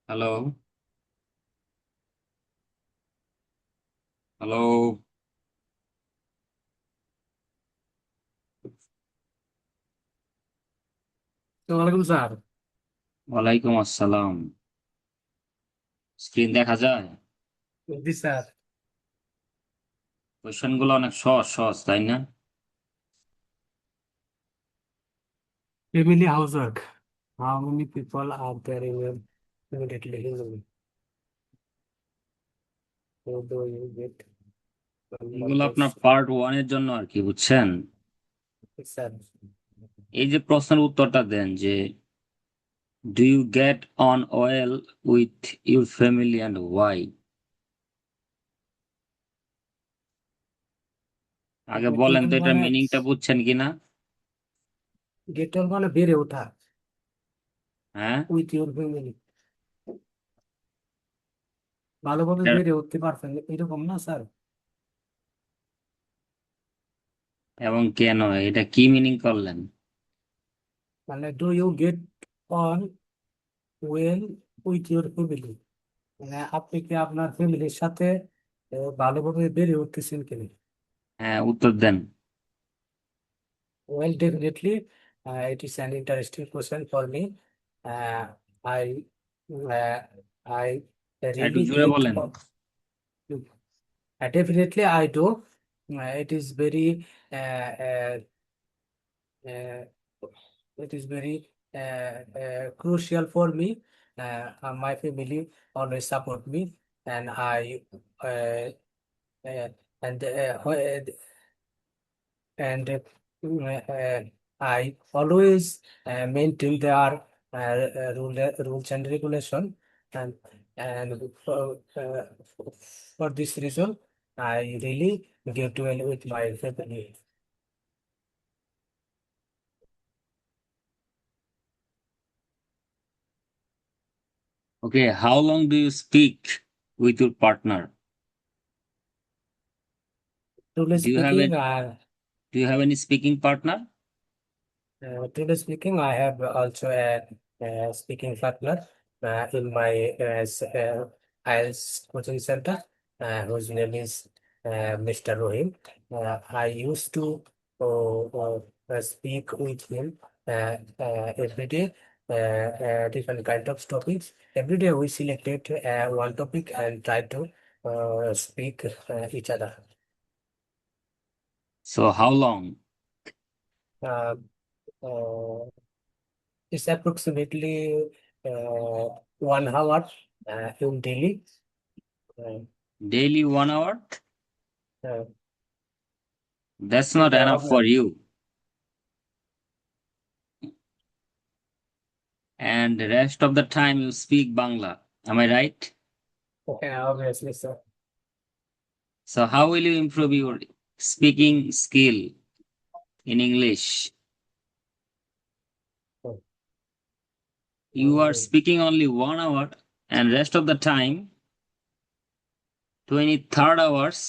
Hello. Hello. ওয়ালাইকুম sir. ওয়ালাইকুম আসসালাম। স্ক্রিন দেখা যায়? জি স্যার। কোয়েশ্চেন গুলো অনেক সহজ সহজ, তাই না? Family housework, how many people are there in immediately Hindu, do you get এগুলো ওয়ার্কার্স? আপনার পার্ট ওয়ান এর জন্য আর কি, বুঝছেন? স্যার, এই যে প্রশ্নের উত্তরটা দেন যে do you get on well with your family and why, আগে গেট বলেন ওয়েল তো এটার মানে, মিনিংটা বুঝছেন কিনা? গেট ওয়েল মানে বেড়ে ওঠা হ্যাঁ। উইথ ইউর ফ্যামিলি, ভালোভাবে এটার বেড়ে উঠতে পারছেন এরকম না স্যার? এবং কেন, এটা কি মিনিং করলেন? মানে do you get on well with your family, মানে আপনি কি আপনার ফ্যামিলির সাথে ভালোভাবে বেড়ে উঠতেছেন কিনা? হ্যাঁ, উত্তর দেন। Well, definitely, it is an interesting question for me. Uh, I uh, I একটু really জোরে get বলেন। definitely I do. It is very uh, it is very crucial for me. My family always support me, and I uh, uh, and and I always maintain their rules and regulation, and for this reason, I really get well with my family. Okay, how long do you speak with your partner? Truly do you have speaking, uh, Do you have any speaking partner? Truly speaking, I have also a speaking partner in my IELTS coaching center, whose name is Mr. Rohim. I used to speak with him every day, different kind of topics. Every day we selected one topic and try to speak each other. So how long? Uh, uh, It's approximately 1 hour in Delhi. Uh, Daily 1 hour? uh, That's not yeah, enough for you. And the rest of the time you speak Bangla. Am I right? obviously, sir. So how will you improve your speaking skill in English? So, You are um, speaking only 1 hour and rest of the time, 23rd hours,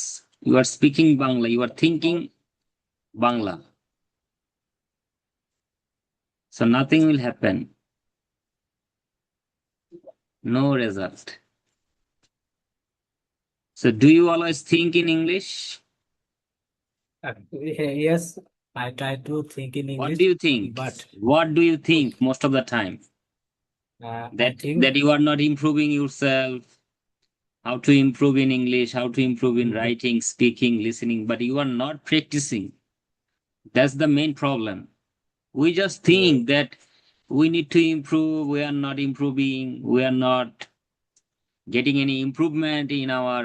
you are speaking Bangla. You are thinking Bangla. So nothing will happen. No result. So do you always think in English? yes, I try to think in What do English, you think? but What do you think most of the time? I That think you are not improving yourself, how to improve in English, how to improve in writing, speaking, listening, but you are not practicing. That's the main problem. We just uh, think that we need to improve, we are not improving, we are not getting any improvement in our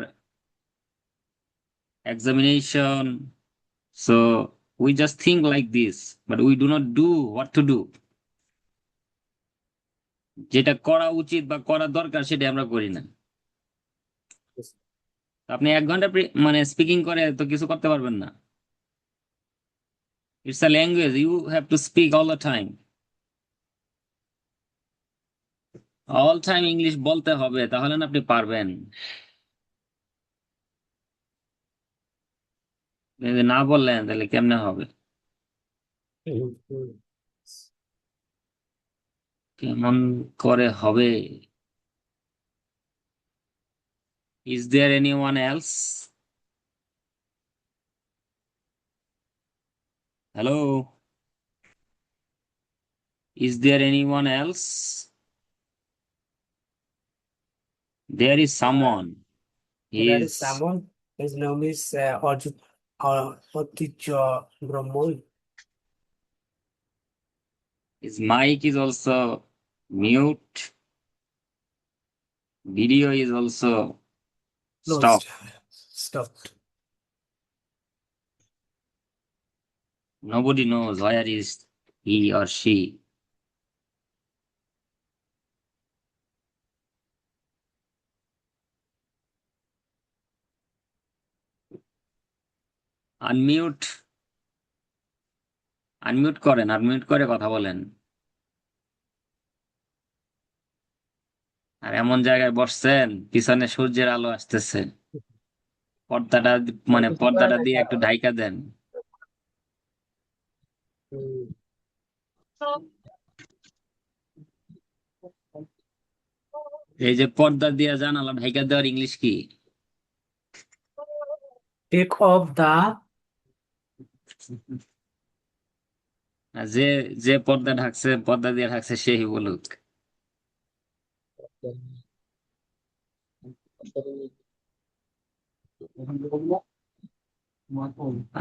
examination. So we just think like this, but we do not do what to do. যেটা করা উচিত বা করা দরকার সেটা আমরা করি না। আপনি 1 ঘন্টা মানে স্পিকিং করে তো কিছু করতে পারবেন না। It's a language, you have to speak all the time. All time English বলতে হবে, তাহলে না আপনি পারবেন। যদি না বললেন তাহলে কেমনে হবে? কেমন করে হবে? Is there anyone else? Hello? Is there anyone else? There is someone. He There is is someone. His name is Arjun Otitya Brahmol. his mic is also mute. Video is also Closed. stopped. Stopped. Nobody knows where is he or she. Unmute unmute করেন, unmute করে কথা বলেন। আর এমন জায়গায় বসছেন পিছনে সূর্যের আলো আসতেছে, পর্দাটা মানে পর্দাটা দিয়ে একটু ঢাইকা দেন। এই যে পর্দা দিয়ে জানালা ঢাইকা দেওয়ার ইংলিশ কি? Take off the আর যে যে পর্দা ঢাকছে, পর্দা দিয়ে ঢাকছে সেই বলুক।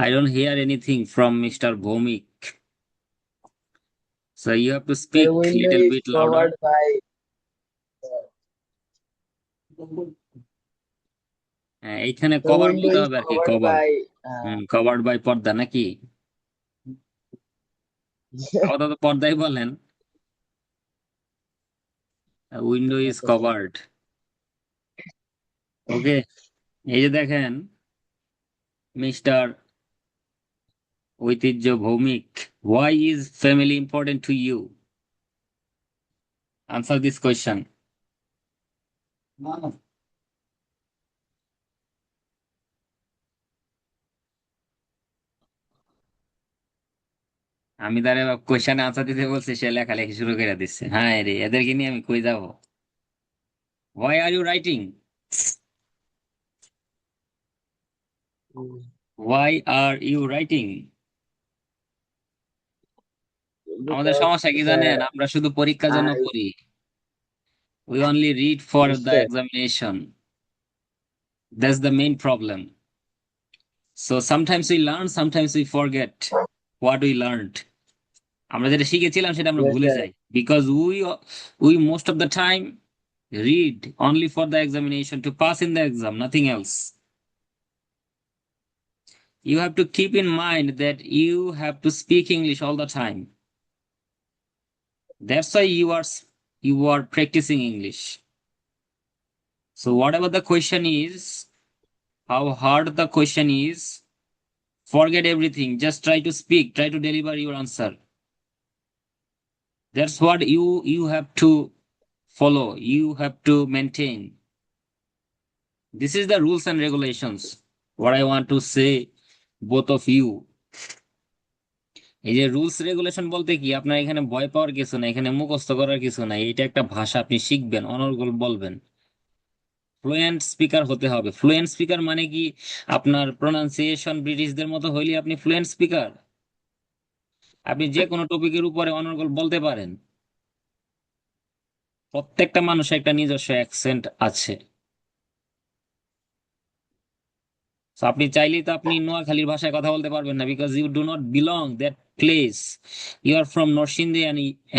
I don't hear anything from Mr. Bhomik. So you have to speak The window little is bit louder. covered by হ্যাঁ, এইখানে the কভার window বলতে is হবে আর কি, covered cover. by covered by পর্দা নাকি? আপাতত পর্দাই বলেন। Window is covered. ওকে, এই যে দেখেন মিস্টার ঐতিহ্য Bhowmik, why is family important to you? Answer this question. আমি তারে কোয়েশ্চেনে আনসার দিতে বলছি, সে লেখালেখি শুরু করে দিচ্ছে। হ্যাঁ রে, এদেরকে নিয়ে আমি কই যাব? Why are you writing? Why are you writing? আমাদের because সমস্যা কি জানেন? আমরা শুধু পরীক্ষার জন্য I পড়ি। We only read for the understand. examination. That's the main problem. So sometimes we learn, sometimes we forget what we learned. আমরা যেটা শিখেছিলাম সেটা আমরা Yes, ভুলে sir. যাই, because we most of the time read only for the examination to pass in the exam, nothing else. You have to keep in mind that you have to speak English all the time. That's why you are practicing English. So whatever the question is, how hard the question is, forget everything, just try to speak, try to deliver your answer. That's what you have to follow, you have to maintain. This is the rules and regulations, what I want to say both of you. এই যে rules regulation বলতে কি, আপনার এখানে ভয় পাওয়ার কিছু না, এখানে মুখস্থ করার কিছু নাই। এটা একটা ভাষা, আপনি শিখবেন, অনর্গল বলবেন। ফ্লুয়েন্ট স্পিকার হতে হবে। ফ্লুয়েন্ট স্পিকার মানে কি, আপনার প্রনাউন্সিয়েশন ব্রিটিশদের মতো হইলে আপনি ফ্লুয়েন্ট স্পিকার? আপনি যে কোনো টপিকের উপরে অনর্গল বলতে পারেন। প্রত্যেকটা মানুষের একটা নিজস্ব অ্যাকসেন্ট আছে। So আপনি চাইলেই তো আপনি নোয়াখালীর ভাষায় কথা বলতে পারবেন না, because you do not belong that place. You are from Narsingdi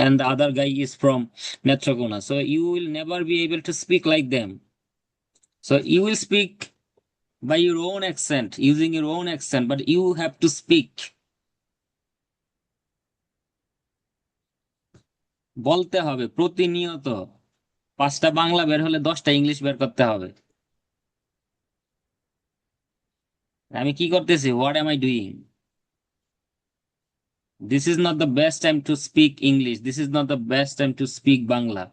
and the other guy is from Netrokona, so you will never be able to speak like them. So you will speak by your own accent, using your own accent, but you have to speak. বলতে হবে প্রতিনিয়ত। 5টা বাংলা বের হলে 10টা English বের করতে হবে। আমি কি করতেছি? What M I doing? This is not the best time to speak English, this is not the best time to speak Bangla.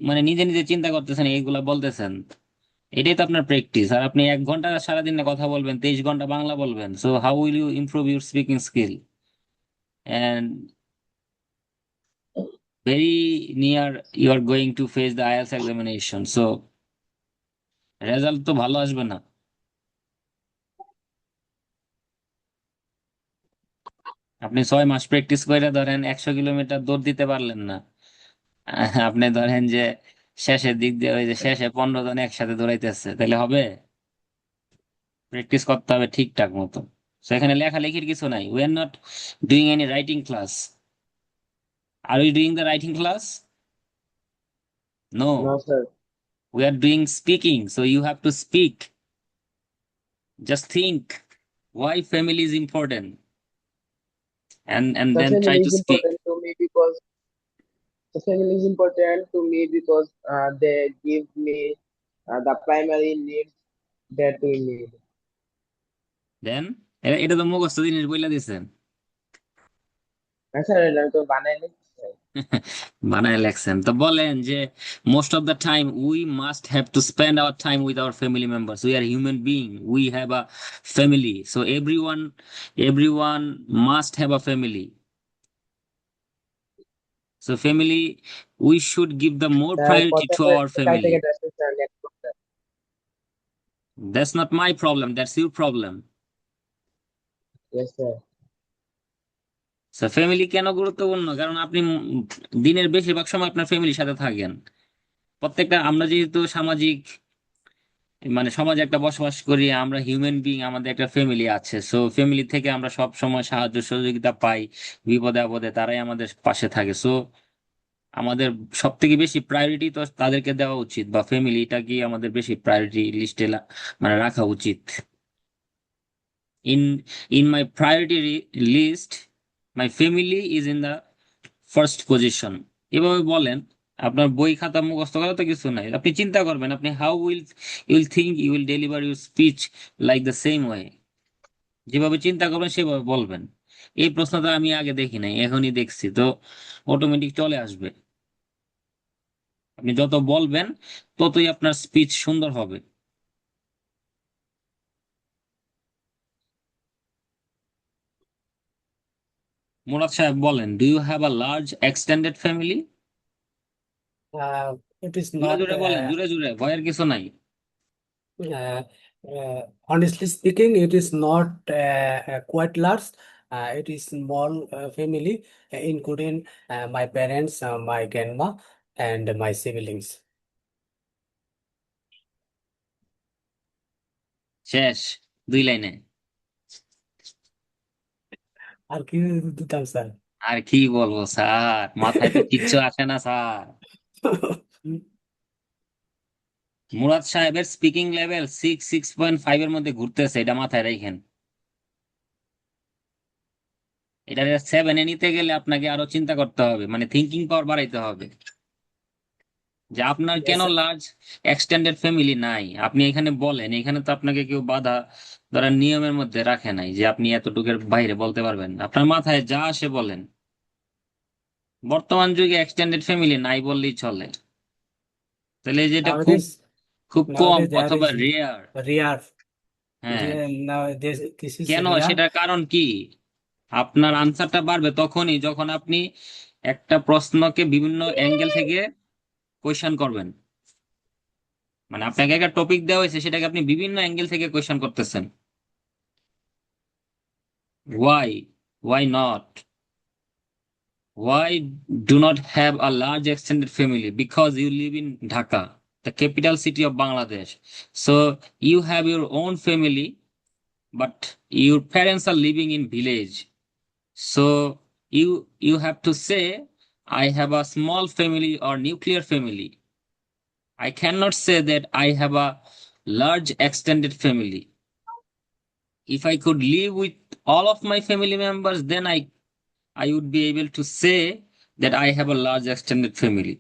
মানে নিজে নিজে চিন্তা করতেছেন, এইগুলা বলতেছেন, এটাই তো আপনার প্র্যাকটিস। আর আপনি 1 ঘন্টা সারাদিনে কথা বলবেন, 23 ঘন্টা বাংলা বলবেন, so how will you improve your speaking skill? And very near you are going to face the IELTS examination. So result তো ভালো আসবে না। আপনি 6 মাস প্র্যাকটিস করে ধরেন 100 কিলোমিটার দৌড় দিতে পারলেন না, আপনি ধরেন যে শেষের দিক দিয়ে ওই যে শেষে 15 জন একসাথে দৌড়াইতেছে, তাহলে হবে? প্র্যাকটিস করতে হবে ঠিকঠাক মতো। তো এখানে লেখালেখির কিছু নাই। We are not doing any writing class. Are we doing the writing class? No, No, sir. we are doing speaking. So you have to speak. Just think why family is important, and The then try family to is speak. important to me because the family is important to me because they give me the primary needs that we need. Then এটা তো মুখস্থ জিনিস বইলা দিছেন। Sir এটা তো বানাই নিচ্ছি। বানায় লেখছেন তো বলেন যে most of the time we must have to spend our time with our family members. We are human being, we have a family, so everyone must have a family. So family, we should give the more sir priority কথা to কয়ে our কাই family. থেকে আসছে sir net করতে। That's not my problem, that's your problem. Yes, sir. Family কেন গুরুত্বপূর্ণ? কারণ আপনি দিনের বেশিরভাগ সময় আপনার ফ্যামিলির সাথে থাকেন। প্রত্যেকটা আমরা যেহেতু সামাজিক, মানে সমাজে একটা বসবাস করি, আমরা হিউম্যান বিং, আমাদের একটা ফ্যামিলি আছে। সো ফ্যামিলি থেকে আমরা সব সময় সাহায্য সহযোগিতা পাই, বিপদে আপদে তারাই আমাদের পাশে থাকে। সো আমাদের সব থেকে বেশি প্রায়োরিটি তো তাদেরকে দেওয়া উচিত, বা ফ্যামিলিটাকে আমাদের বেশি প্রায়োরিটি লিস্টে মানে রাখা উচিত। In my priority list, my family is in the first position. এভাবে বলেন। আপনার বই খাতা মুখস্থ করা তো কিছু নাই, আপনি চিন্তা করবেন আপনি how will think you will deliver your speech like the same way. যেভাবে চিন্তা করবেন সেভাবে বলবেন। এই প্রশ্নটা আমি আগে দেখি নাই, এখনই দেখছি, তো অটোমেটিক চলে আসবে। আপনি যত বলবেন ততই আপনার স্পিচ সুন্দর হবে। মুরাদ সাহেব বলেন, do you have a large extended family? It is জোরে not, জোরে বলেন, জোরে জোরে, ভয়ের কিছু নাই। uh, honestly speaking, it is not quite large. It is small family, including my parents, my grandma, and my siblings. শেষ, 2 লাইনে। আর কি দিতাম স্যার? আর কি বলবো স্যার, মাথায় তো কিচ্ছু আসে না স্যার। মুরাদ সাহেবের স্পিকিং লেভেল 6.5 এর মধ্যে ঘুরতেছে, এটা মাথায় রাখেন। এটা 7-এ নিতে গেলে আপনাকে আরো চিন্তা করতে হবে, মানে থিঙ্কিং পাওয়ার বাড়াইতে হবে। যে আপনার কেন Yes, sir. Large extended family নাই, আপনি এখানে বলেন। এখানে তো আপনাকে কেউ বাধা ধরার নিয়মের মধ্যে রাখে নাই যে আপনি এতটুকুর বাইরে বলতে পারবেন, আপনার মাথায় যা আসে বলেন। বর্তমান যুগে এক্সটেন্ডেড ফ্যামিলি নাই বললেই চলে। তাহলে যেটা খুব Nowadays, খুব কম nowadays there অথবা is রেয়ার। rare. হ্যাঁ, Now this is কেন? rare. সেটার কারণ কি? আপনার আনসারটা বাড়বে তখনই যখন আপনি একটা প্রশ্নকে বিভিন্ন অ্যাঙ্গেল থেকে কোয়েশ্চেন করবেন। মানে আপনাকে একটা টপিক দেওয়া হয়েছে, সেটাকে আপনি বিভিন্ন অ্যাঙ্গেল থেকে কোয়েশ্চেন করতেছেন। Why not? Why do not have a large extended family? Because you live in Dhaka, the capital city of Bangladesh. So you have your own family, but your parents are living in village. So you have to say, I have a small family or nuclear family. I cannot say that I have a large extended family. If I could live with all of my family members, then I would be able to say that I have a large extended family.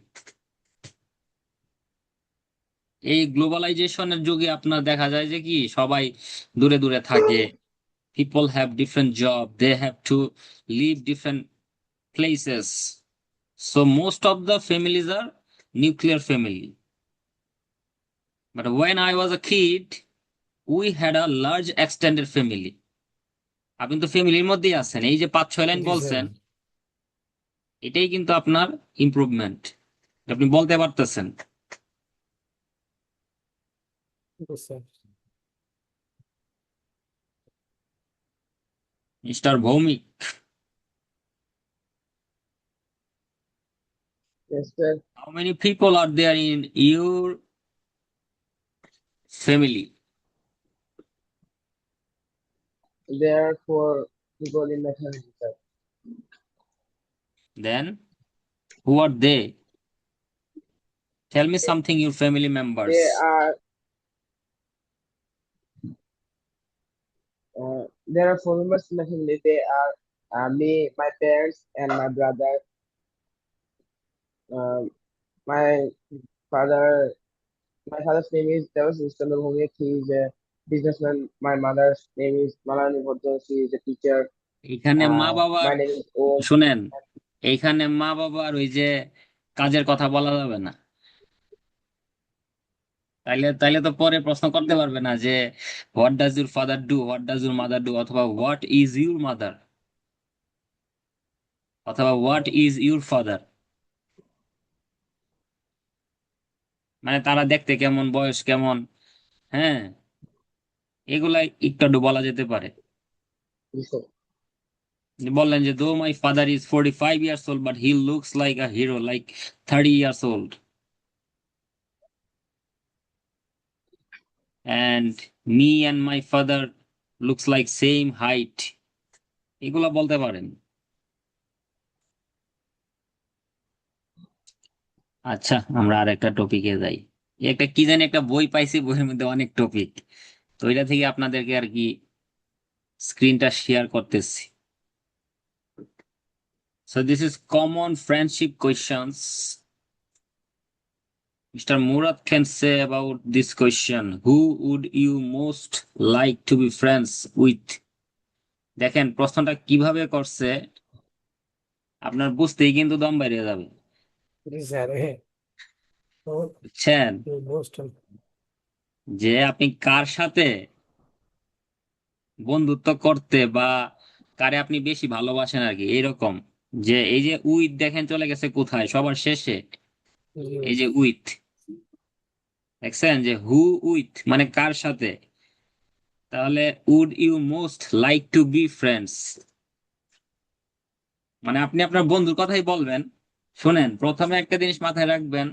এই গ্লোবালাইজেশনের যুগে আপনার দেখা যায় যে কি সবাই দূরে দূরে থাকে। People have different job, they have to live different places. So most of the families are nuclear family. But when I was a kid, we had a large extended family. আপনি তো ফ্যামিলির মধ্যেই আছেন, এই যে 5-6 লাইন It is বলছেন, এটাই কিন্তু আপনার ইমপ্রুভমেন্ট, আপনি বলতে পারতেছেন। Yes, sir. Mr. Bhomik, Yes, sir. how many people are there in your family? There are four people in my family, sir. Then, who are they? Tell me something, your family They members. are there are four members in my family. They are me, my parents, and my brother. Um, my father, my father's name is Devas Chandra Bhumik. He is a businessman. My mother's name is Malani Bhatta. She is a teacher. এখানে মা বাবার, My name is Om. শুনেন, এইখানে মা বাবার ওই যে কাজের কথা বলা যাবে না। তাইলে তাইলে তো পরে প্রশ্ন করতে পারবে না যে what does your father do, what does your mother do, অথবা হোয়াট ইজ ইউর মাদার, অথবা হোয়াট ইজ ইউর ফাদার। মানে তারা দেখতে কেমন, বয়স কেমন, হ্যাঁ, এগুলা একটু আধটু বলা যেতে পারে। Yes, sir. বললেন যে দো my father is 45 years old but he looks like a hero, like 30 years old, and me and my father looks like same height, এগুলা বলতে পারেন। আচ্ছা, আমরা আর একটা টপিকে যাই। একটা কি জানি একটা বই পাইছি, বইয়ের মধ্যে অনেক টপিক, তো ওইটা থেকে আপনাদেরকে আর কি স্ক্রিনটা শেয়ার করতেছি। So this is common friendship questions. Mr. Murad can say about this question, who would you most like to be friends with? দেখেন প্রশ্নটা কিভাবে করছে, আপনার বুঝতেই কিন্তু দম বাইরে যাবে, Yes, sir. So, বুঝছেন? most যে আপনি কার সাথে বন্ধুত্ব করতে বা কারে আপনি বেশি ভালোবাসেন আর কি, এরকম। যে এই যে উইথ দেখেন চলে গেছে কোথায়, সবার শেষে। এই যে উইথ, দেখছেন যে হু উইথ মানে কার সাথে, তাহলে would you most like to be friends, মানে আপনি আপনার বন্ধুর কথাই বলবেন। শোনেন, প্রথমে একটা জিনিস মাথায় রাখবেন,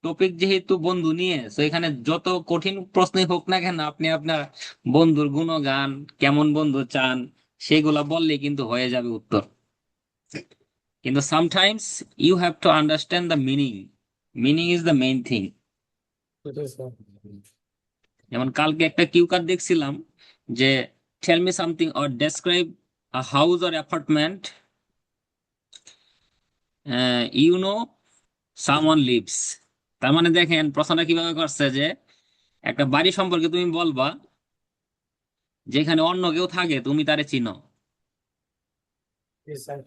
টপিক যেহেতু বন্ধু নিয়ে, তো এখানে যত কঠিন প্রশ্নই হোক না কেন, আপনি আপনার বন্ধুর গুণগান, কেমন বন্ধু চান, সেগুলা বললেই কিন্তু হয়ে যাবে উত্তর। কিন্তু sometimes you have to understand the meaning, meaning is the main thing. Yes, sir. যেমন কালকে একটা কিউ কার্ড দেখছিলাম যে tell me something or describe a house or apartment you know someone lives. তার মানে দেখেন প্রশ্নটা কিভাবে করছে যে একটা বাড়ি সম্পর্কে তুমি বলবা যেখানে অন্য কেউ থাকে, তুমি তারে চিনো। Yes, sir.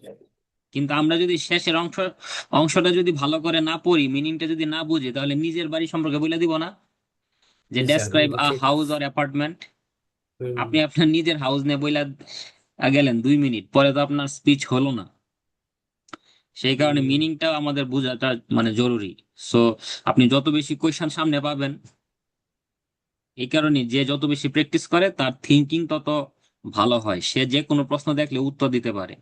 কিন্তু আমরা যদি শেষের অংশটা যদি ভালো করে না পড়ি, মিনিংটা যদি না বুঝি, তাহলে নিজের বাড়ি সম্পর্কে বলে দিব না যে Yes, sir. Describe a Okay. House or apartment. আপনি Hmm. আপনার নিজের হাউস নিয়ে বইলা গেলেন 2 মিনিট পরে, তো আপনার স্পিচ হলো না। সেই কারণে Hmm. মিনিংটাও আমাদের বোঝাটা মানে জরুরি। সো আপনি যত বেশি কোয়েশ্চেন সামনে পাবেন, এই কারণে যে যত বেশি প্র্যাকটিস করে তার থিঙ্কিং তত ভালো হয়, সে যে কোনো প্রশ্ন দেখলে উত্তর দিতে পারে।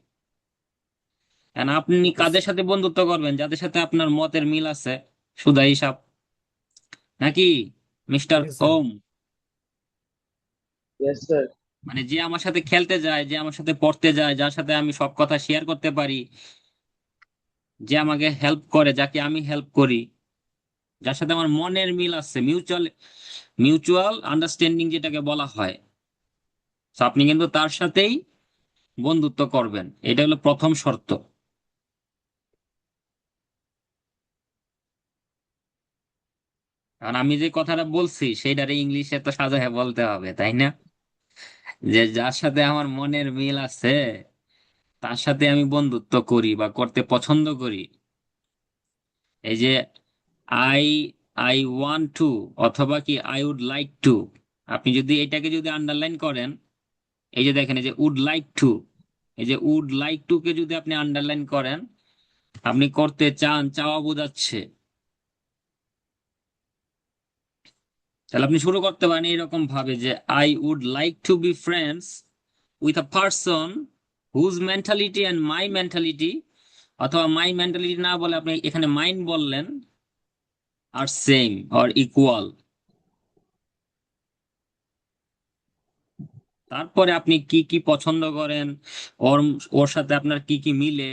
And আপনি কাদের Yes. সাথে বন্ধুত্ব করবেন, যাদের সাথে আপনার মতের মিল আছে, সুদা হিসাব, নাকি মিস্টার Yes, sir. ওম? Yes, sir. মানে যে আমার সাথে খেলতে যায়, যে আমার সাথে পড়তে যায়, যার সাথে আমি সব কথা শেয়ার করতে পারি, যে আমাকে হেল্প করে, যাকে আমি হেল্প করি, যার সাথে আমার মনের মিল আছে, মিউচুয়াল মিউচুয়াল আন্ডারস্ট্যান্ডিং যেটাকে বলা হয়। তো আপনি কিন্তু তার সাথেই বন্ধুত্ব করবেন, এটা হলো প্রথম শর্ত। কারণ আমি যে কথাটা বলছি সেইটারে ইংলিশে তো সাজায় বলতে হবে, তাই না? যে যার সাথে আমার মনের মিল আছে, তার সাথে আমি বন্ধুত্ব করি বা করতে পছন্দ করি। এই যে আই আই ওয়ান্ট টু, অথবা কি আই উড লাইক টু, আপনি যদি এটাকে যদি আন্ডারলাইন করেন, এই যে দেখেন এই যে উড লাইক টু, এই যে উড লাইক টু কে যদি আপনি আন্ডারলাইন করেন, আপনি করতে চান, চাওয়া বোঝাচ্ছে। তাহলে আপনি শুরু করতে পারেন এরকম ভাবে যে I would like to be friends with a person whose mentality and my mentality, অথবা মাই মেন্টালিটি না বলে আপনি এখানে মাইন্ড বললেন, আর সেম অর ইকুয়াল। তারপরে আপনি কি কি পছন্দ করেন, ওর ওর সাথে আপনার কি কি মিলে,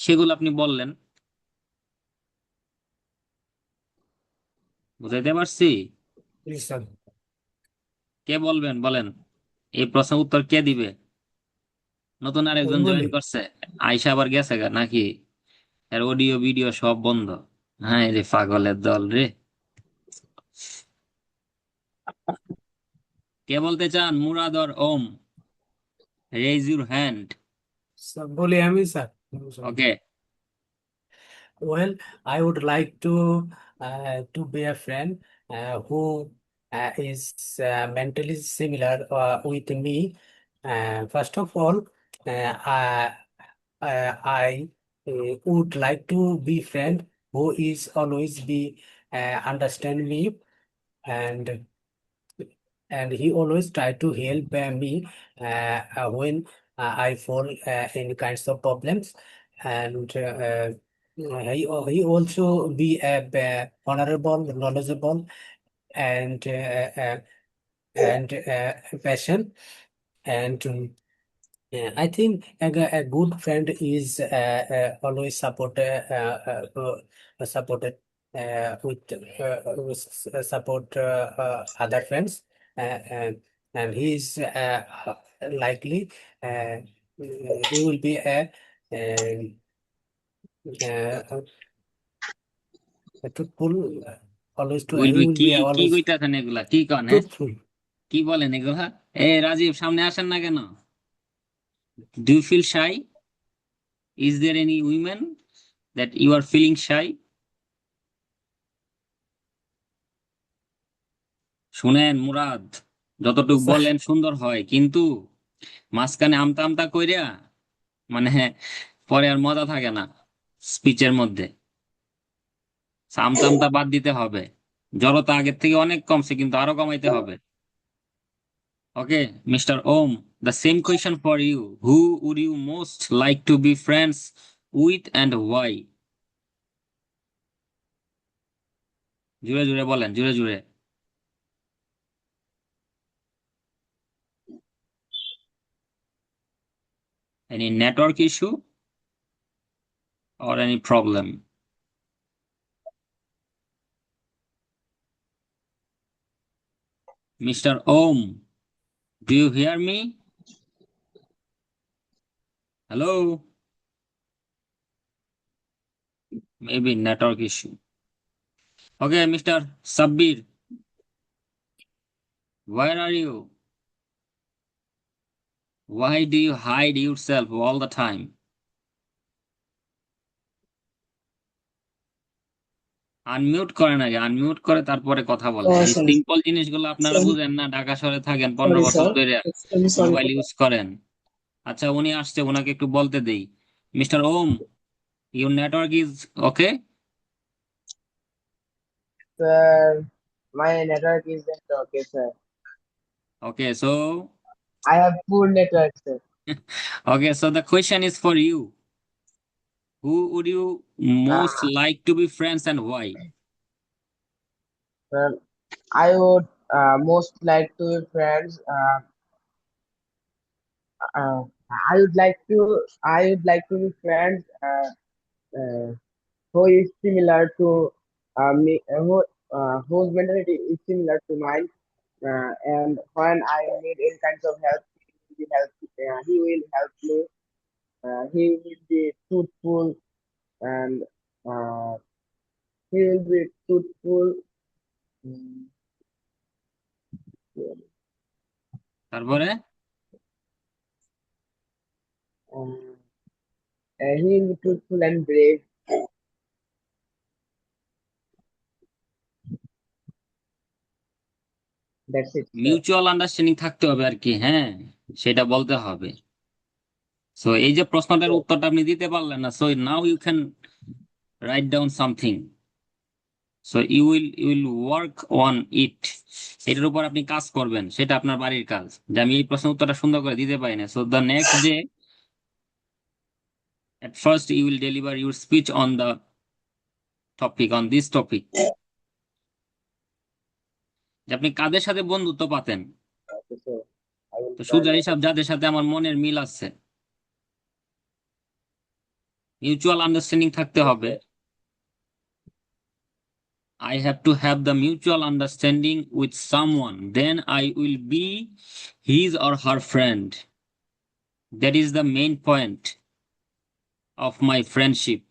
সেগুলো আপনি বললেন। বুঝাইতে পারছি? Listen. কে বলবেন বলেন, এই প্রশ্নের উত্তর কে দিবে? নতুন আরেকজন জয়েন বলি করছে, আয়শা আবার গেছে গা নাকি? এর অডিও ভিডিও সব বন্ধ। হ্যাঁ রে পাগলের দল রে। কে বলতে চান, Murad or Om? Raise your hand. বলি আমি sir. Okay. Well, I would like to be a friend who is mentally similar with me. First of all, I would like to be friend who is always be understand me, and he always try to help me when I fall in kinds of problems, and he also be honorable, knowledgeable, and passion. And I think a good friend is always supported support other friends, and he is likely he will be uh, truthful, always to will he be will কি be কি always কইতাছেন এগুলা, কি কন হ্যাঁ? truthful. কি বলেন এগুলা? এ রাজীব, সামনে আসেন না কেন? Do you feel shy? Is there any women that you are feeling shy? শুনেন মুরাদ, যতটুক So, বলেন সুন্দর হয়, কিন্তু মাঝখানে আমতা আমতা কইরা মানে পরে আর মজা থাকে না স্পিচের মধ্যে। আমতা আমতা বাদ দিতে হবে। জড়তা আগের থেকে অনেক কমছে, কিন্তু আরো কমাইতে হবে। Okay, mister Om, the same question for you. Who would you most like to be friends with and why? জুড়ে জুড়ে বলেন, জুড়ে জুড়ে। Any network issue or any problem? Mr. Om, do you hear me? Hello? Maybe network issue. Okay, Mr. Sabbir, where are you? Why do you hide yourself all the time? Unmute করেন আগে, unmute করে তারপরে কথা বলেন। এই Sorry, simple জিনিসগুলো আপনারা sorry, বুঝেন না, ঢাকা শহরে থাকেন 15 sorry, বছর sir. ধরে, Extremely sorry mobile for that. Use করেন। আচ্ছা, উনি আসছে, ওনাকে একটু বলতে দেই। Mister Om, your network is okay? Sir, my network is not okay, sir. Okay, so I have poor network, sir. okay, so the question is for you. Who would you most Uh, like to be friends and why? sir, I would most like to be friends. Uh, I would like to be friends who is similar to me, whose mentality is similar to mine. And when I need any kinds of help, he will help me. He will be truthful, and uh, he will be truthful. mm, তারপরে Um, he will be truthful and brave. That's it, sir. Mutual understanding থাকতে হবে আর কি, হ্যাঁ, সেটা বলতে হবে। So এই যে প্রশ্নটার Yes. উত্তরটা আপনি দিতে পারলেন না, so now you can write down something. So you will work on it. এটার উপর আপনি কাজ করবেন, সেটা আপনার বাড়ির কাজ। যে আমি এই প্রশ্নের উত্তরটা সুন্দর করে দিতে পারি না, so the next day at first you will deliver your speech on the topic, on this topic, যে আপনি কাদের সাথে বন্ধুত্ব পাতেন। Okay, so I will তো try সুজা my হিসাব best. যাদের সাথে আমার মনের মিল আছে, মিউচুয়াল আন্ডারস্ট্যান্ডিং থাকতে হবে। Okay. I have to have the mutual understanding with someone, then I will be his or her friend. That is the main point of my friendship.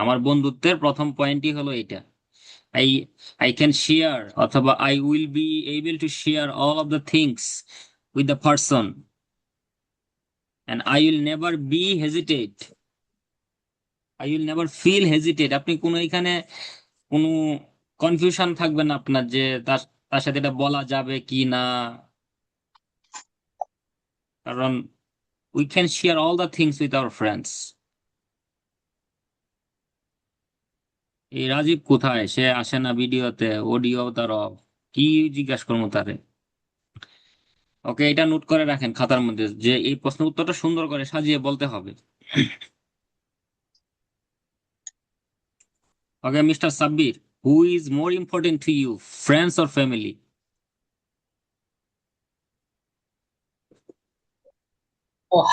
আমার বন্ধুত্বের প্রথম পয়েন্টই হলো এটা। I I can share অথবা I will be able to share all of the things with the person, and I will never be hesitate. I will never feel hesitate. আপনি কোনো এখানে কোনো কনফিউশন থাকবে না আপনার, যে তার তার সাথে এটা বলা যাবে কি না। কারণ we can share all the things with our friends. এই রাজীব কোথায়? সে আসে না ভিডিওতে, অডিও তার off। কি জিজ্ঞাসা করবো তারে? ওকে, এটা নোট করে রাখেন খাতার মধ্যে, যে এই প্রশ্নের উত্তরটা সুন্দর করে সাজিয়ে বলতে হবে। Okay, mister Sabbir, who is more important to you, friends or family? Oh,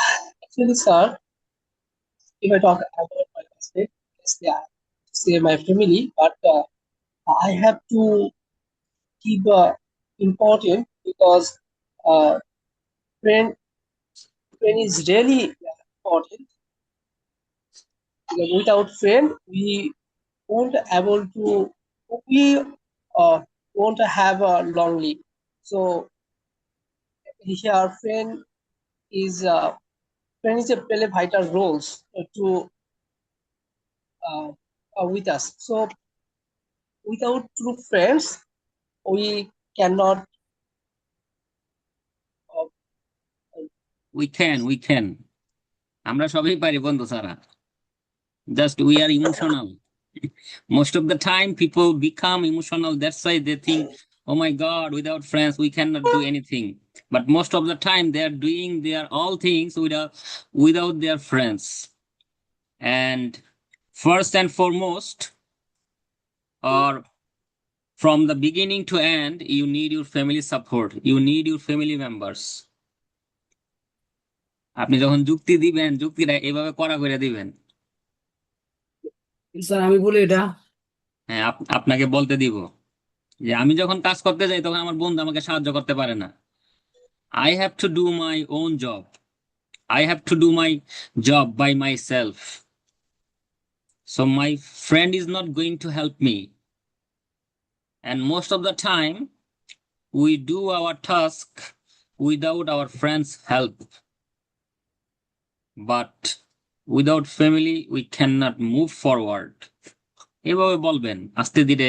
actually, sir, if I talk about my aspect, yes, yeah, say my family, but I have to keep important because uh, friend friend is really important. Because without friend, we won't able to we won't have a lonely. So here, is friend is a play vital roles to uh, with us. So without true friends, we cannot. Uh, we can আমরা সবাই পারি বন্ধু ছাড়া। Just we are emotional. Most of the time people become emotional, that's why they think, oh my god, without friends we cannot do anything. But most of the time they are doing their all things without their friends. And first and foremost, or from the beginning to end, you need your family support, you need your family members. আপনি যখন যুক্তি দিবেন, যুক্তিটা এভাবে করা করে দিবেন। Sir আমি বলি এটা। হ্যাঁ, আপনাকে বলতে দিব যে আমি যখন কাজ করতে যাই তখন আমার বন্ধু আমাকে সাহায্য করতে পারে না। I have to do my own job. I have to do my job by myself. So my friend is not going to help me. And most of the time, we do our task without our friends' help. But without family, we cannot move forward. এভাবে বলবেন, আস্তে ধীরে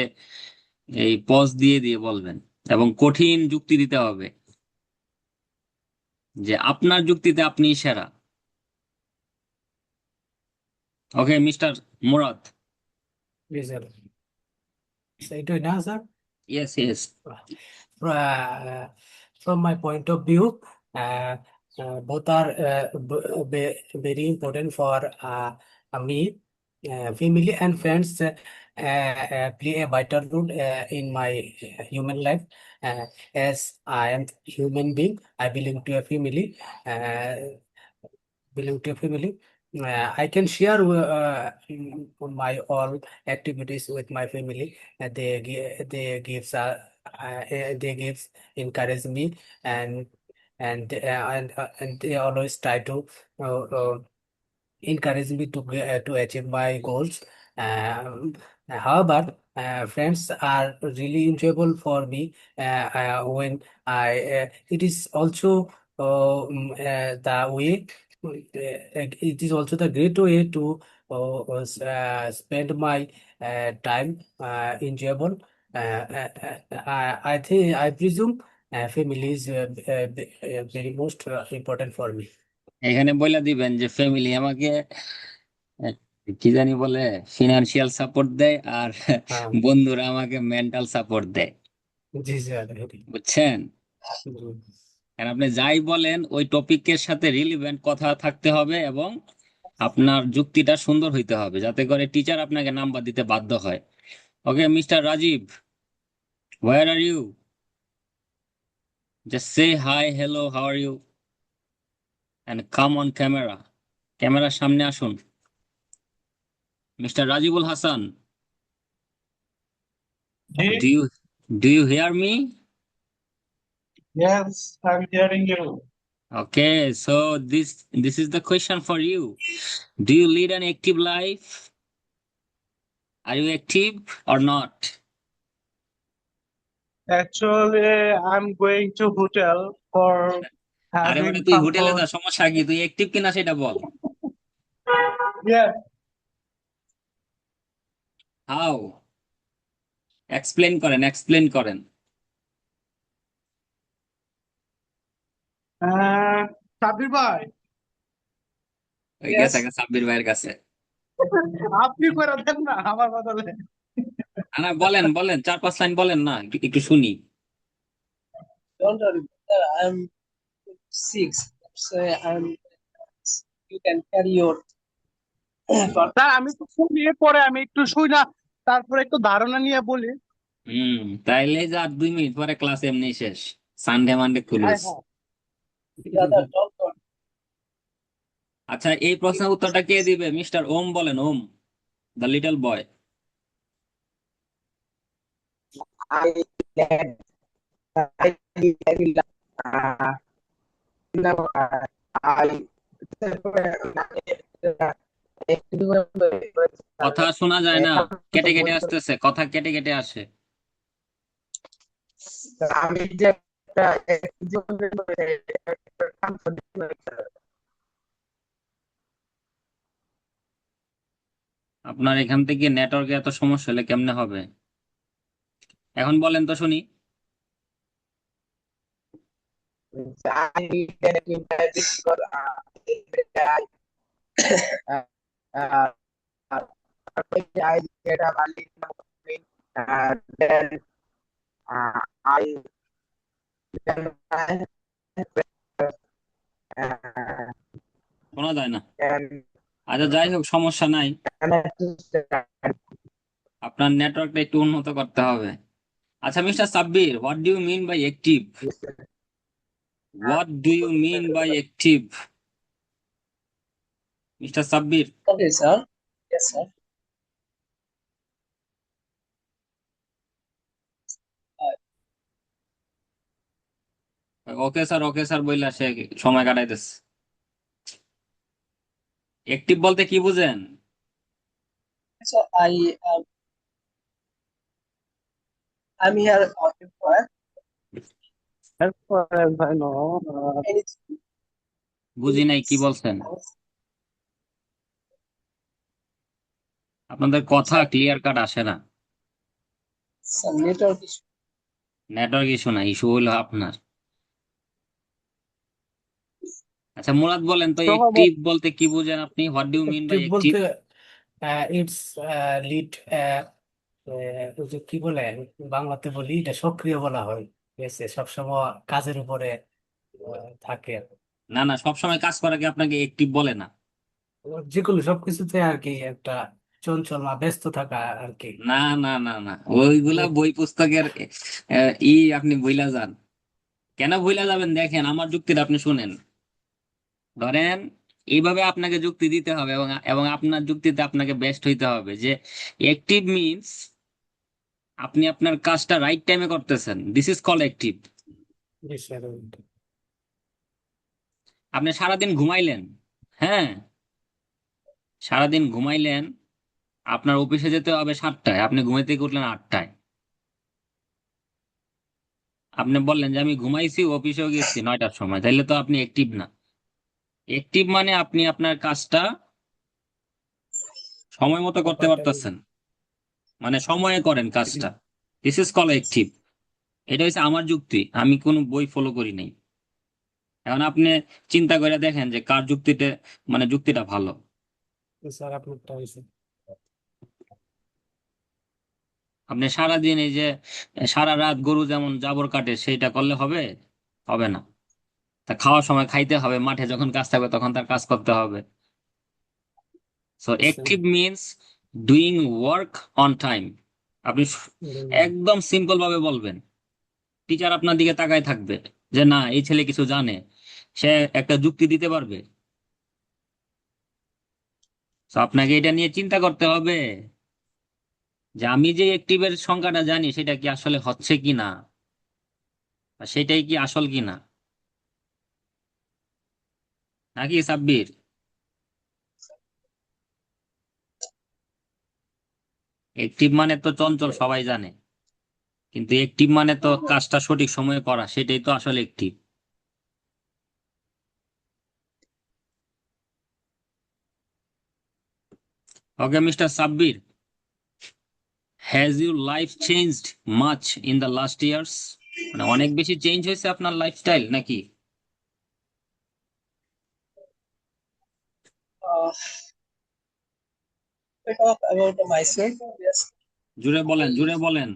এই pause দিয়ে দিয়ে বলবেন, এবং কঠিন যুক্তি দিতে হবে যে আপনার যুক্তিতে আপনি সেরা। ওকে, মিস্টার মুরাদ। জি স্যার, এইটাই না sir. Yes yes. Uh, from my point of view, uh, both are very important for me. Family and friends play a vital role in my human life. Uh, as I am human being, I belong to a family. Uh, belong to a family. I can share my all activities with my family. They gives they gives encourage me, and and they always try to encourage me to achieve my goals. However, friends are really enjoyable for me when it is also the way. It is also the great way to spend my time enjoyable. I think I presume family is very most important for me. এখানে বলে দিবেন যে family আমাকে কি জানি বলে, financial support দেয় আর বন্ধুরা আমাকে মেন্টাল সাপোর্ট দেয়, জি স্যার। বুঝছেন? আর আপনি যাই বলেন ওই টপিকের সাথে রিলিভেন্ট কথা থাকতে হবে এবং আপনার যুক্তিটা সুন্দর হইতে হবে, যাতে করে টিচার আপনাকে নাম্বার দিতে বাধ্য হয়। Okay mister Rajib, where are you? Just say hi, hello, how are you, and come on camera. ক্যামেরার সামনে আসুন। Mister Rajibul Hasan, Hey, do you do you hear me? yes, I'm hearing you. Okay, so this is the question for you. Do you lead an active life? Are you active or not? Actually, I'm going to hotel for আরে having বেটা, তুই some হোটেলে food. যা, সমস্যা কি? তুই active কিনা সেটা বল। Yes, how? এক্সপ্লেন করেন, এক্সপ্লেন করেন। সাব্বির ভাই, ওই Yes. গেছে গেছে সাব্বির ভাইয়ের কাছে। আপনি করে দেন না আমার বদলে। না বলেন বলেন, 4-5 লাইন বলেন না, একটু শুনি। Don't worry, brother. I'm 6. So you can carry your thought. Sir আমি তো শুনিয়ে পরে আমি একটু শুই না, তারপরে একটু ধারণা নিয়ে বলি। তাইলে যে আর 2 মিনিট পরে ক্লাস এমনি শেষ, সানডে মানডে হ্যাঁ ক্লোজ। হ্যাঁ। Brother, don't worry. আচ্ছা, এই প্রশ্নের উত্তরটা কে দিবে? মিস্টার ওম বলেন, Om, the little boy. I led, I led, uh, no, I কথা শোনা যায় না, কেটে কেটে আসতেছে, কথা কেটে কেটে আসে। আমি যে একটা আপনার এখান থেকে নেটওয়ার্কে এত সমস্যা হলে কেমনে হবে? এখন বলেন তো শুনি। I get up early in the morning, then I then I শোনা যায় না। and আচ্ছা যাই হোক, সমস্যা নাই, and আপনার নেটওয়ার্কটা একটু উন্নত করতে হবে। আচ্ছা mister Sabbir, what do you mean by active? What do you mean by active, mister Sabbir? Okay, sir. Yes, sir. Okay sir বললা সে সময় কাটাইতেছে। অ্যাক্টিভ বলতে কি বুঝেন? So I'm here for ভাই নো, anything. বুঝি নাই, কি বলছেন? আপনাদের কথা ক্লিয়ার কাট আসে না। Some network issue. Network issue না, ইস্যু হইলো আপনার। আচ্ছা মুরাদ বলেন তো, অ্যাক্টিভ বলতে কি বুঝেন আপনি? What do you mean by Active active? বলতে ইটস লিড, ওই যে কি বলে বাংলাতে বলি, এটা সক্রিয় বলা হয়, ঠিক আছে, সবসময় কাজের উপরে থাকে। না সবসময় কাজ করাকে আপনাকে অ্যাক্টিভ বলে না। যেগুলো সবকিছুতে আর কি একটা চঞ্চল বা ব্যস্ত থাকা আর কি। না ওইগুলা বই পুস্তকের আপনি ভুইলা যান। কেন ভুইলা যাবেন? দেখেন আমার যুক্তিটা আপনি শুনেন। ধরেন এইভাবে আপনাকে যুক্তি দিতে হবে এবং এবং আপনার যুক্তিতে আপনাকে বেস্ট হইতে হবে যে অ্যাক্টিভ মিন্স আপনি আপনার কাজটা রাইট টাইমে করতেছেন, দিস ইজ কল অ্যাক্টিভ। বিষয়ের আপনি সারাদিন ঘুমাইলেন, হ্যাঁ, সারাদিন ঘুমাইলেন, আপনার অফিসে যেতে হবে 7টায়, আপনি ঘুমাইতে উঠলেন 8টায়। আপনি বললেন যে আমি ঘুমাইছি, অফিসেও গেছি 9টার সময়, তাইলে তো আপনি অ্যাক্টিভ না। অ্যাক্টিভ মানে আপনি আপনার কাজটা সময় মতো করতে পারতেছেন, মানে সময়ে করেন কাজটা, দিস ইজ কল অ্যাক্টিভ। এটা হচ্ছে আমার যুক্তি, আমি কোনো বই ফলো করি নাই। এখন আপনি চিন্তা করে দেখেন যে কার যুক্তিটা, মানে যুক্তিটা ভালো। স্যার আপনারটা হয়েছে। আপনি সারাদিন এই যে সারা রাত গরু যেমন জাবর কাটে সেইটা করলে হবে? হবে না। তা খাওয়ার সময় খাইতে হবে, মাঠে যখন কাজ থাকবে তখন তার কাজ করতে হবে। So active means doing work on time. আপনি একদম সিম্পল ভাবে বলবেন, টিচার আপনার দিকে তাকায় থাকবে যে না এই ছেলে কিছু জানে, সে একটা যুক্তি দিতে পারবে। তো আপনাকে এটা নিয়ে চিন্তা করতে হবে যে আমি যে অ্যাক্টিভের সংখ্যাটা জানি সেটা কি আসলে হচ্ছে কি না, বা সেটাই কি আসল কি না, নাকি সাব্বির? অ্যাক্টিভ মানে তো চঞ্চল সবাই জানে, কিন্তু অ্যাক্টিভ মানে তো কাজটা সঠিক সময়ে করা, সেটাই তো আসলে active. Okay mister Sabbir, has your life changed much in the last years? মানে অনেক বেশি চেঞ্জ হয়েছে আপনার লাইফস্টাইল নাকি? Uh, I talk about myself. Yes. জুড়ে বলেন, জুড়ে বলেন।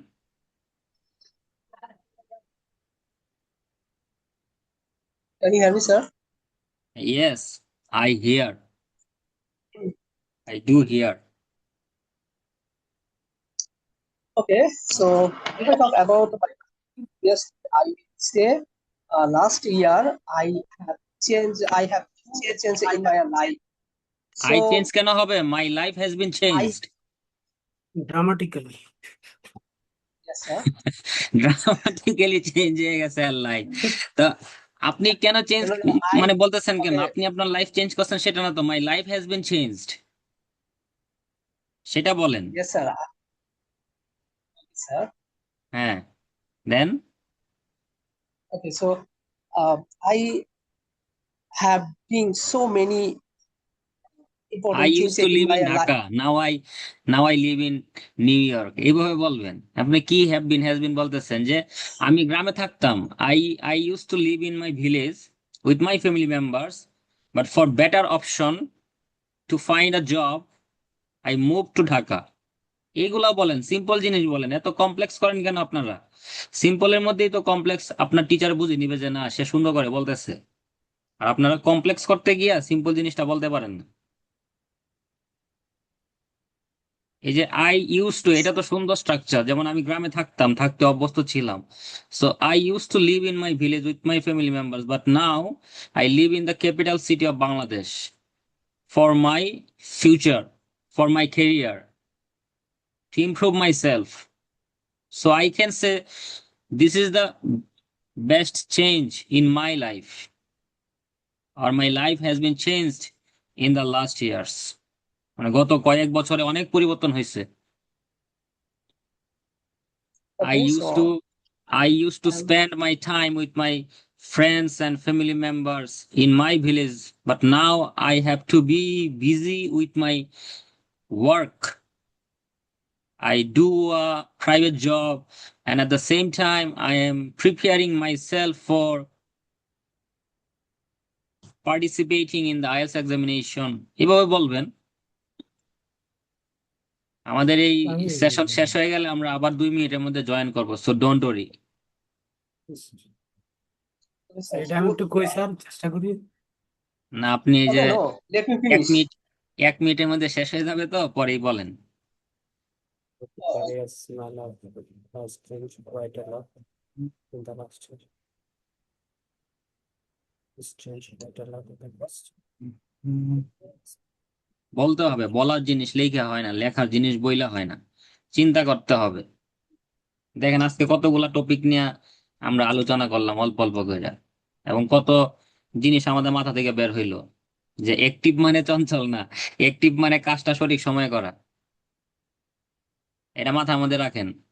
Can you hear me, sir? Yes, I here, I do here. Okay. So if I talk about yes, I say last year I have changed in my life. I So change কেন হবে? মাই life has been changed. Dramatically. yes, sir. Dramatically change হয়ে গেছে আর life. তা আপনি কেন change No, no, মানে বলতেছেন কেন? okay, আপনি আপনার লাইফ চেঞ্জ করছেন সেটা না তো, my life has been changed সেটা বলেন। yes, sir. Sir. হ্যাঁ, দেন। Okay, so I have been so many I important use things to in live my in life. Dhaka, now I live in New York, এইভাবে বলবেন। আপনি কি have been has been বলতেছেন যে আমি গ্রামে থাকতাম, I I use to live in my village with my family members, but for better option to find a job I move to Dhaka. এইগুলা বলেন, সিম্পল জিনিস বলেন, এত কমপ্লেক্স করেন কেন আপনারা? সিম্পলের মধ্যেই তো কমপ্লেক্স আপনার টিচার বুঝে নিবে যে না সে সুন্দর করে বলতেছে, আর আপনারা কমপ্লেক্স করতে গিয়া সিম্পল জিনিসটা বলতে পারেন না। এই যে আই ইউজ টু, এটা তো সুন্দর স্ট্রাকচার, যেমন আমি গ্রামে থাকতাম, থাকতে অভ্যস্ত ছিলাম। So I use to live in my village with my family members, but now I live in the capital city of Bangladesh for my future, for my career, to improve my self. So I can say this is the best change in my life, or my life has been changed in the last years. মানে গত কয়েক বছরে অনেক পরিবর্তন হয়েছে। I Okay, used so to I used to um, spend my time with my friends and family members in my village, but now I have to be busy with my work. I do a private job, and at the same time I am preparing myself for participating in the IELTS examination. এভাবে বলবেন। আমাদের এই session শেষ হয়ে গেলে আমরা আবার 2 মিনিটের মধ্যে জয়েন করবো, সো ডোন্ট ওরি। এটা আমি একটু কই স্যার, চেষ্টা করি। না, আপনি এই যে okay, no, let me এক finish. মিনিট 1 মিনিটের মধ্যে শেষ হয়ে যাবে তো পরেই বলেন। Career smell of has changed quite a lot in the last year. It's changed quite a lot in the last বলতে হবে, বলার জিনিস লেখা হয় না, লেখার জিনিস বইলা হয় না, চিন্তা করতে হবে। দেখেন আজকে কতগুলা টপিক নিয়ে আমরা আলোচনা করলাম অল্প অল্প করে, এবং কত জিনিস আমাদের মাথা থেকে বের হইলো যে অ্যাক্টিভ মানে চঞ্চল না, অ্যাক্টিভ মানে কাজটা সঠিক সময়ে করা। এটা মাথার মধ্যে রাখেন।